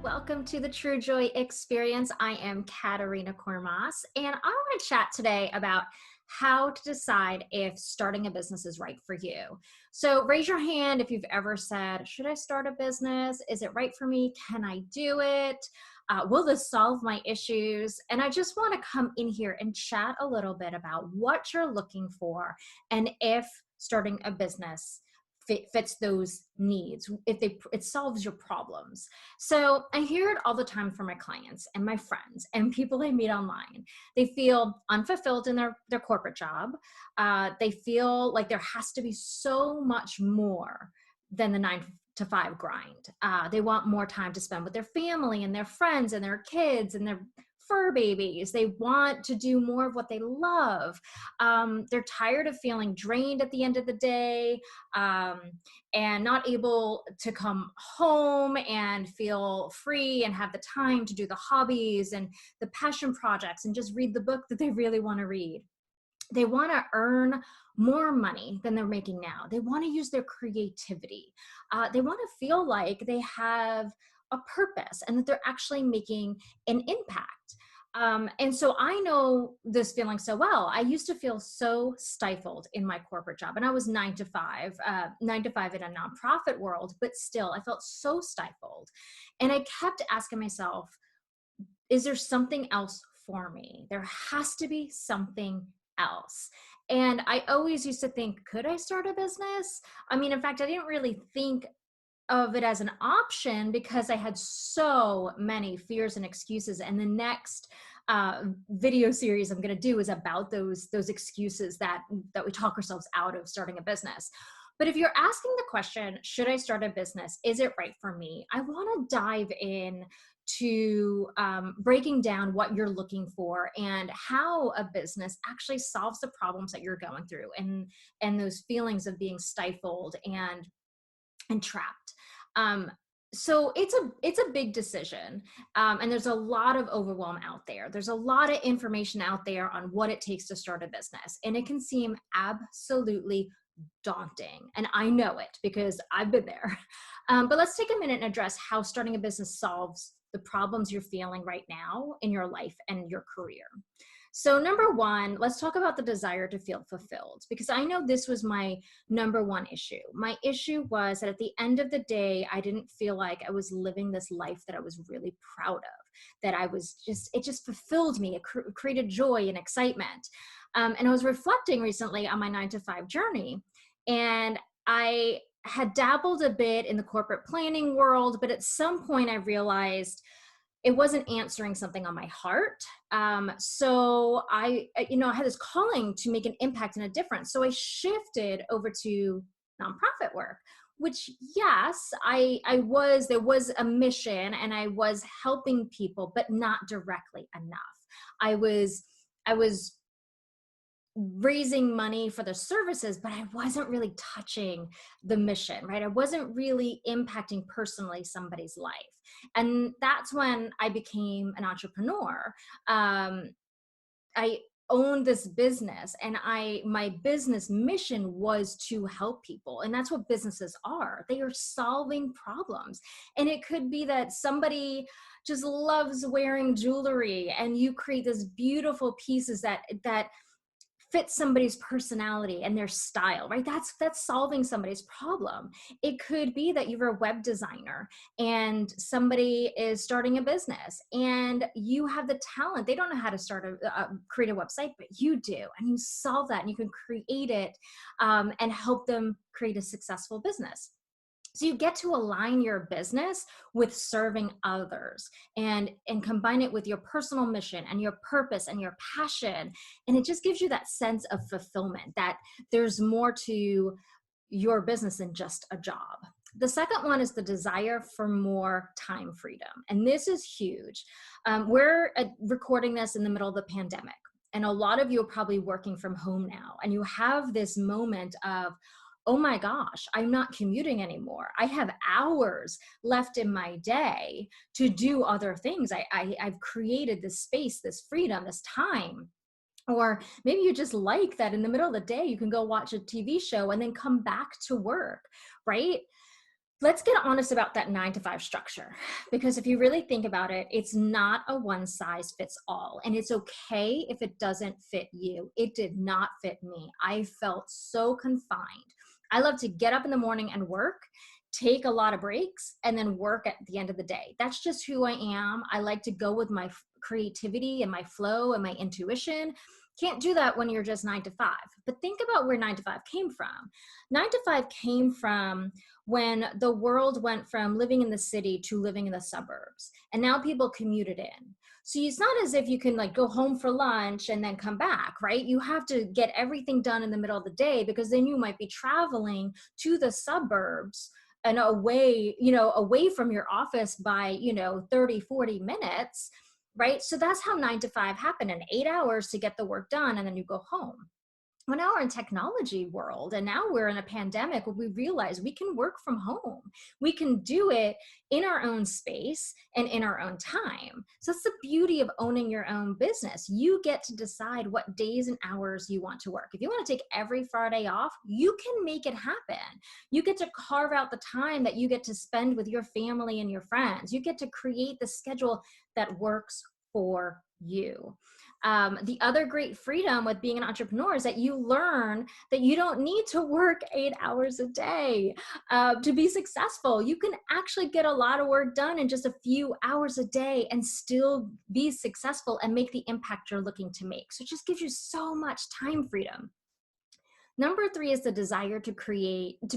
Welcome to the True Joy Experience. I am Katarina Kormas, and I want to chat today about how to decide if starting a business is right for you. So, raise your hand if you've ever said, should I start a business? Is it right for me? Can I do it? Will this solve my issues? And I just want to come in here and chat a little bit about what you're looking for and if starting a business fits those needs, if it solves your problems. So I hear it all the time from my clients and my friends and people I meet online. They feel unfulfilled in their corporate job. They feel like there has to be so much more than the 9 to 5 grind. They want more time to spend with their family and their friends and their kids and their fur babies. They want to do more of what they love. They're tired of feeling drained at the end of the day, and not able to come home and feel free and have the time to do the hobbies and the passion projects and just read the book that they really want to read. They want to earn more money than they're making now. They want to use their creativity. They want to feel like they have a purpose and that they're actually making an impact. And so I know this feeling so well. I used to feel so stifled in my corporate job, and I was 9 to 5 in a nonprofit world, but still I felt so stifled. And I kept asking myself, is there something else for me? There has to be something else. And I always used to think, could I start a business? I mean, in fact, I didn't really think of it as an option because I had so many fears and excuses. And the next video series I'm going to do is about those excuses that we talk ourselves out of starting a business. But if you're asking the question, should I start a business? Is it right for me? I want to dive in to breaking down what you're looking for and how a business actually solves the problems that you're going through and those feelings of being stifled and trapped. So it's a big decision, and there's a lot of overwhelm out there. There's a lot of information out there on what it takes to start a business, and it can seem absolutely daunting. And I know it because I've been there. But let's take a minute and address how starting a business solves the problems you're feeling right now in your life and your career. So number one, let's talk about the desire to feel fulfilled, because I know this was my number one issue. My issue was that at the end of the day, I didn't feel like I was living this life that I was really proud of, that it just fulfilled me. It created joy and excitement. And I was reflecting recently on my 9 to 5 journey, and I had dabbled a bit in the corporate planning world, but at some point I realized it wasn't answering something on my heart. So I had this calling to make an impact and a difference. So I shifted over to nonprofit work, which yes, there was a mission and I was helping people, but not directly enough. I was raising money for the services, but I wasn't really touching the mission, right? I wasn't really impacting personally somebody's life. And that's when I became an entrepreneur. I owned this business, and my business mission was to help people. And that's what businesses are. They are solving problems. And it could be that somebody just loves wearing jewelry and you create this beautiful pieces that fit somebody's personality and their style, right? That's solving somebody's problem. It could be that you're a web designer and somebody is starting a business and you have the talent. They don't know how to create a website, but you do, and you solve that and you can create it, and help them create a successful business. So you get to align your business with serving others and combine it with your personal mission and your purpose and your passion. And it just gives you that sense of fulfillment, that there's more to your business than just a job. The second one is the desire for more time freedom. And this is huge. We're recording this in the middle of the pandemic. And a lot of you are probably working from home now. And you have this moment of, oh my gosh, I'm not commuting anymore. I have hours left in my day to do other things. I've created this space, this freedom, this time. Or maybe you just like that in the middle of the day, you can go watch a TV show and then come back to work, right? Let's get honest about that 9 to 5 structure, because if you really think about it, it's not a one size fits all. And it's okay if it doesn't fit you. It did not fit me. I felt so confined. I love to get up in the morning and work, take a lot of breaks, and then work at the end of the day. That's just who I am. I like to go with my creativity and my flow and my intuition. Can't do that when you're just 9 to 5. But think about where 9 to 5 came from. 9 to 5 came from when the world went from living in the city to living in the suburbs. And now people commuted in. So it's not as if you can like go home for lunch and then come back, right? You have to get everything done in the middle of the day, because then you might be traveling to the suburbs and away, away from your office by, 30, 40 minutes, right? So that's how 9 to 5 happened, in 8 hours to get the work done, and then you go home. Well, now we're in technology world, and now we're in a pandemic where we realize we can work from home. We can do it in our own space and in our own time. So that's the beauty of owning your own business. You get to decide what days and hours you want to work. If you want to take every Friday off, you can make it happen. You get to carve out the time that you get to spend with your family and your friends. You get to create the schedule that works for you. The other great freedom with being an entrepreneur is that you learn that you don't need to work 8 hours a day to be successful. You can actually get a lot of work done in just a few hours a day and still be successful and make the impact you're looking to make. So it just gives you so much time freedom. Number 3 is the desire to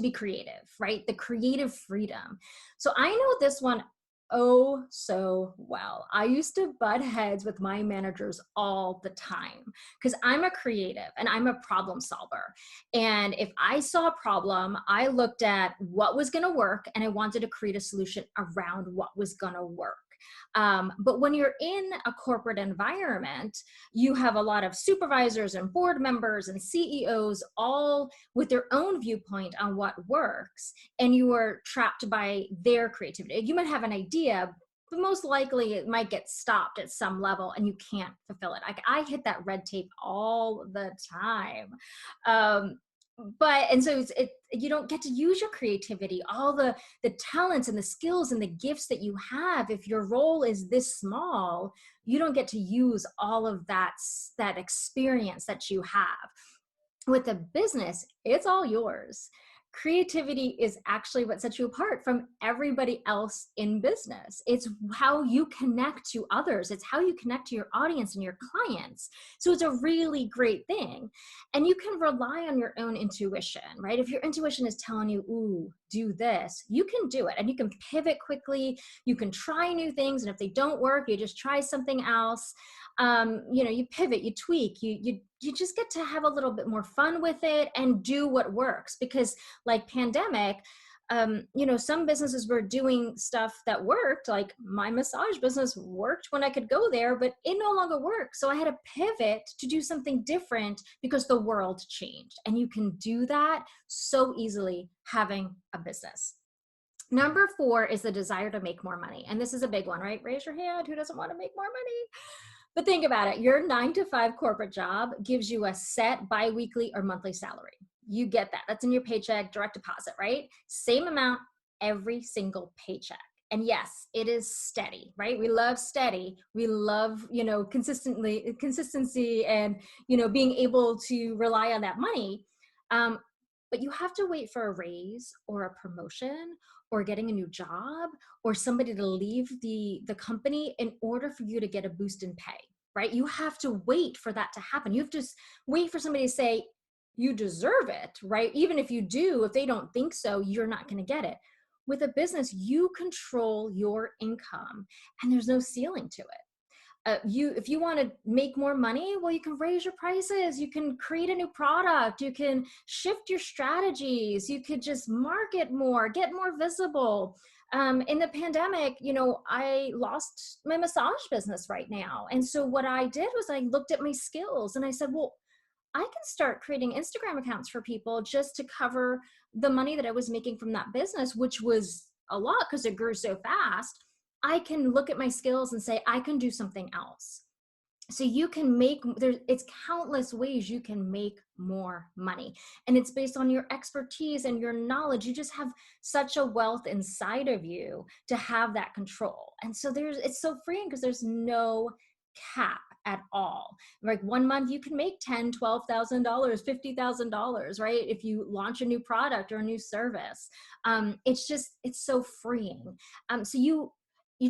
be creative, right? The creative freedom. So I know this one oh so well. I used to butt heads with my managers all the time because I'm a creative and I'm a problem solver. And if I saw a problem, I looked at what was going to work and I wanted to create a solution around what was going to work. But when you're in a corporate environment, you have a lot of supervisors and board members and CEOs all with their own viewpoint on what works, and you are trapped by their creativity. You might have an idea, but most likely it might get stopped at some level and you can't fulfill it. I hit that red tape all the time. And so you don't get to use your creativity, all the talents and the skills and the gifts that you have. If your role is this small, you don't get to use all of that experience that you have. With a business, it's all yours. Creativity is actually what sets you apart from everybody else in business. It's how you connect to others. It's how you connect to your audience and your clients. So it's a really great thing. And you can rely on your own intuition, right? If your intuition is telling you, ooh, do this, you can do it. And you can pivot quickly. You can try new things. And if they don't work, you just try something else. You pivot, you tweak, you just get to have a little bit more fun with it and do what works. Because like pandemic, some businesses were doing stuff that worked. Like my massage business worked when I could go there, but it no longer works. So I had to pivot to do something different because the world changed. And you can do that so easily having a business. Number 4 is the desire to make more money. And this is a big one, right? Raise your hand. Who doesn't want to make more money? But think about it. Your 9 to 5 corporate job gives you a set biweekly or monthly salary. You get that. That's in your paycheck, direct deposit, right? Same amount every single paycheck. And yes, it is steady, right? We love steady. We love, consistency and, being able to rely on that money. But you have to wait for a raise or a promotion or getting a new job or somebody to leave the company in order for you to get a boost in pay, right? You have to wait for that to happen. You have to wait for somebody to say, you deserve it, right? Even if you do, if they don't think so, you're not going to get it. With a business, you control your income and there's no ceiling to it. If you want to make more money, well, you can raise your prices. You can create a new product. You can shift your strategies. You could just market more, get more visible. In the pandemic, I lost my massage business right now. And so what I did was I looked at my skills and I said, well, I can start creating Instagram accounts for people just to cover the money that I was making from that business, which was a lot because it grew so fast. I can look at my skills and say, I can do something else. So you can make, it's countless ways you can make more money, and it's based on your expertise and your knowledge. You just have such a wealth inside of you to have that control. And so it's so freeing because there's no cap at all. Like one month you can make $10,000, $12,000, $50,000, right? If you launch a new product or a new service. It's so freeing. So you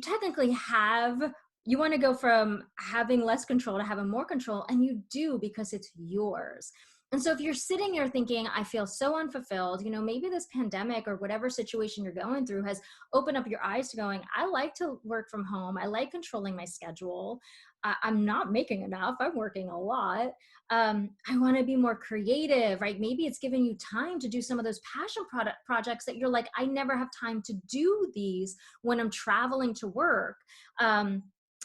technically have, you want to go from having less control to having more control, and you do, because it's yours. And so if you're sitting there thinking, I feel so unfulfilled, maybe this pandemic or whatever situation you're going through has opened up your eyes to going, I like to work from home. I like controlling my schedule. I'm not making enough. I'm working a lot. I want to be more creative, right? Maybe it's giving you time to do some of those passion projects that you're like, I never have time to do these when I'm traveling to work.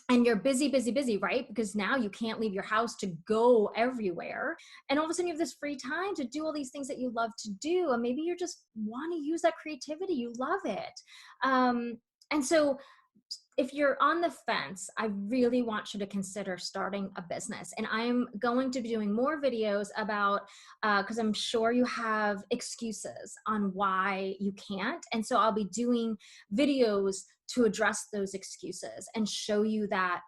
And you're busy, busy, busy, right? Because now you can't leave your house to go everywhere. And all of a sudden you have this free time to do all these things that you love to do. And maybe you just want to use that creativity. You love it. And so if you're on the fence, I really want you to consider starting a business. And I'm going to be doing more videos about, because I'm sure you have excuses on why you can't. And so I'll be doing videos to address those excuses and show you that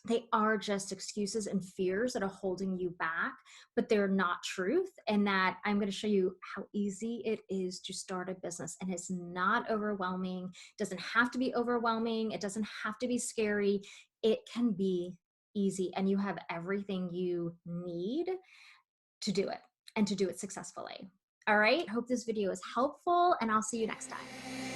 they are just excuses and fears that are holding you back, but they're not truth. And that I'm going to show you how easy it is to start a business. And it's not overwhelming. It doesn't have to be overwhelming. It doesn't have to be scary. It can be easy, and you have everything you need to do it, and to do it successfully. All right. I hope this video is helpful, and I'll see you next time.